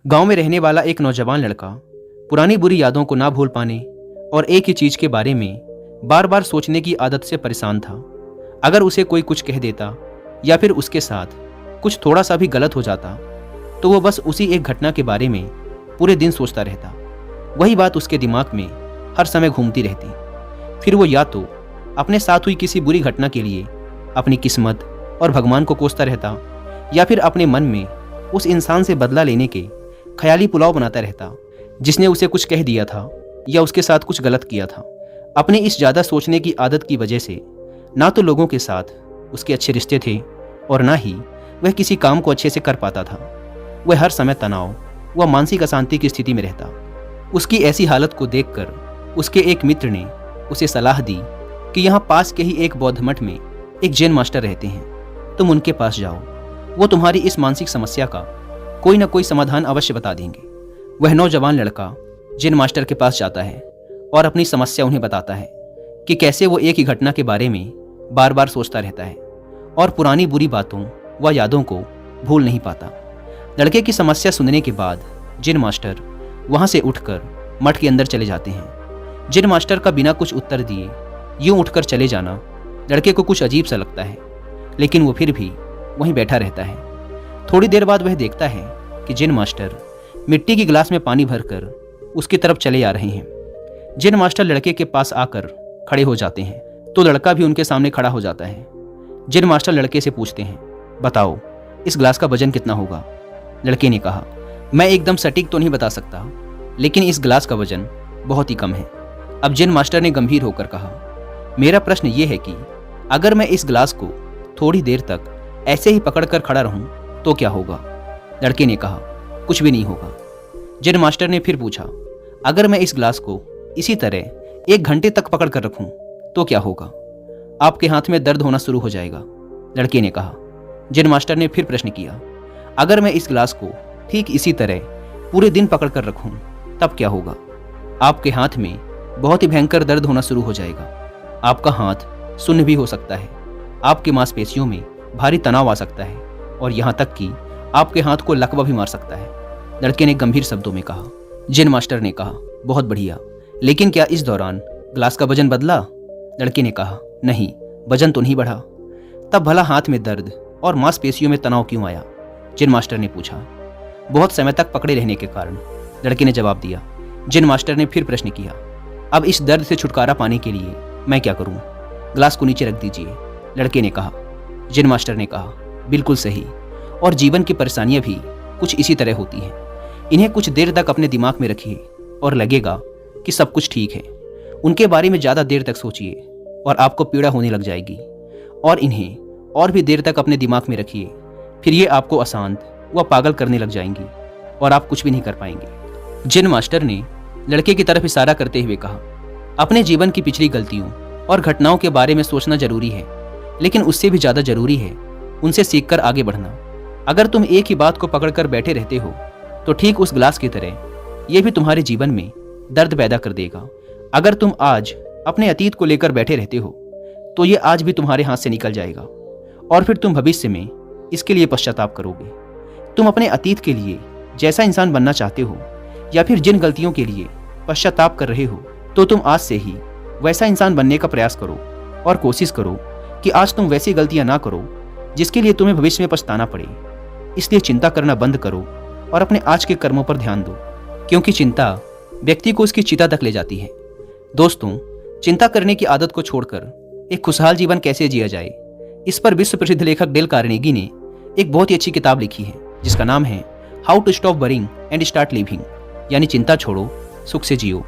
गांव में रहने वाला एक नौजवान लड़का पुरानी बुरी यादों को ना भूल पाने और एक ही चीज के बारे में बार बार सोचने की आदत से परेशान था। अगर उसे कोई कुछ कह देता या फिर उसके साथ कुछ थोड़ा सा भी गलत हो जाता तो वो बस उसी एक घटना के बारे में पूरे दिन सोचता रहता। वही बात उसके दिमाग में हर समय घूमती रहती। फिर वो या तो अपने साथ हुई किसी बुरी घटना के लिए अपनी किस्मत और भगवान को कोसता रहता या फिर अपने मन में उस इंसान से बदला लेने के ख्याली पुलाव बनाता रहता जिसने उसे कुछ कह दिया था या उसके साथ कुछ गलत किया था। अपनी इस ज़्यादा सोचने की आदत की वजह से ना तो लोगों के साथ उसके अच्छे रिश्ते थे और ना ही वह किसी काम को अच्छे से कर पाता था। वह हर समय तनाव व मानसिक अशांति की स्थिति में रहता। उसकी ऐसी हालत को देखकर उसके एक मित्र ने उसे सलाह दी कि यहाँ पास के ही एक बौद्ध मठ में एक जैन मास्टर रहते हैं, तुम उनके पास जाओ, वो तुम्हारी इस मानसिक समस्या का कोई ना कोई समाधान अवश्य बता देंगे। वह नौजवान लड़का जैन मास्टर के पास जाता है और अपनी समस्या उन्हें बताता है कि कैसे वो एक ही घटना के बारे में बार बार सोचता रहता है और पुरानी बुरी बातों व यादों को भूल नहीं पाता। लड़के की समस्या सुनने के बाद जैन मास्टर वहाँ से उठकर मठ के अंदर चले जाते हैं। जैन मास्टर का बिना कुछ उत्तर दिए यूं उठकर चले जाना लड़के को कुछ अजीब सा लगता है, लेकिन वो फिर भी वहीं बैठा रहता है। थोड़ी देर बाद वह देखता है कि जैन मास्टर मिट्टी की गिलास में पानी भरकर उसकी तरफ चले आ रहे हैं। जैन मास्टर लड़के के पास आकर खड़े हो जाते हैं तो लड़का भी उनके सामने खड़ा हो जाता है। जैन मास्टर लड़के से पूछते हैं, बताओ इस गिलास का वजन कितना होगा? लड़के ने कहा, मैं एकदम सटीक तो नहीं बता सकता, लेकिन इस गिलास का वजन बहुत ही कम है। अब जैन मास्टर ने गंभीर होकर कहा, मेरा प्रश्न ये है कि अगर मैं इस गिलास को थोड़ी देर तक ऐसे ही पकड़कर खड़ा रहूं तो क्या होगा? लड़के ने कहा, कुछ भी नहीं होगा। जैन मास्टर ने फिर पूछा, अगर मैं इस गिलास को इसी तरह 1 घंटे तक पकड़ कर रखूं तो क्या होगा? आपके हाथ में दर्द होना शुरू हो जाएगा। लड़के ने कहा। जैन मास्टर ने फिर प्रश्न किया, अगर मैं इस गिलास को ठीक इसी तरह पूरे दिन पकड़ कर रखूं तब क्या होगा? आपके हाथ में बहुत ही भयंकर दर्द होना शुरू हो जाएगा। आपका हाथ सुन्न भी हो सकता है, आपकी मांसपेशियों में भारी तनाव आ सकता है और यहाँ तक कि आपके हाथ को लकवा भी मार सकता है। लड़के ने गंभीर शब्दों में कहा। जैन मास्टर ने कहा, बहुत बढ़िया, लेकिन क्या इस दौरान ग्लास का वजन बदला? लड़के ने कहा, नहीं, वजन तो नहीं बढ़ा। तब भला हाथ में दर्द और मांसपेशियों में तनाव क्यों आया? जैन मास्टर ने पूछा। बहुत समय तक पकड़े रहने के कारण, लड़के ने जवाब दिया। जैन मास्टर ने फिर प्रश्न किया, अब इस दर्द से छुटकारा पाने के लिए मैं क्या करूं? ग्लास को नीचे रख दीजिए। लड़के ने कहा। जैन मास्टर ने कहा, बिल्कुल सही, और जीवन की परेशानियां भी कुछ इसी तरह होती हैं। इन्हें कुछ देर तक अपने दिमाग में रखिए और लगेगा कि सब कुछ ठीक है। उनके बारे में ज़्यादा देर तक सोचिए और आपको पीड़ा होने लग जाएगी, और इन्हें और भी देर तक अपने दिमाग में रखिए, फिर ये आपको अशांत व पागल करने लग जाएंगी और आप कुछ भी नहीं कर पाएंगे। जैन मास्टर ने लड़के की तरफ इशारा करते हुए कहा, अपने जीवन की पिछली गलतियों और घटनाओं के बारे में सोचना जरूरी है, लेकिन उससे भी ज़्यादा जरूरी है उनसे सीखकर आगे बढ़ना। अगर तुम एक ही बात को पकड़कर बैठे रहते हो तो ठीक उस ग्लास की तरह यह भी तुम्हारे जीवन में दर्द पैदा कर देगा। अगर तुम आज अपने अतीत को लेकर बैठे रहते हो तो ये आज भी तुम्हारे हाथ से निकल जाएगा और फिर तुम भविष्य में इसके लिए पश्चाताप करोगे। तुम अपने अतीत के लिए जैसा इंसान बनना चाहते हो या फिर जिन गलतियों के लिए पश्चाताप कर रहे हो, तो तुम आज से ही वैसा इंसान बनने का प्रयास करो और कोशिश करो कि आज तुम वैसी गलतियां ना करो जिसके लिए तुम्हें भविष्य में पछताना पड़े। इसलिए चिंता करना बंद करो और अपने आज के कर्मों पर ध्यान दो, क्योंकि चिंता व्यक्ति को उसकी चिता तक ले जाती है। दोस्तों, चिंता करने की आदत को छोड़कर एक खुशहाल जीवन कैसे जिया जाए, इस पर विश्व प्रसिद्ध लेखक डेल कार्नेगी ने एक बहुत ही अच्छी किताब लिखी है जिसका नाम है how to stop worrying and start living, यानी चिंता छोड़ो, सुख से जियो।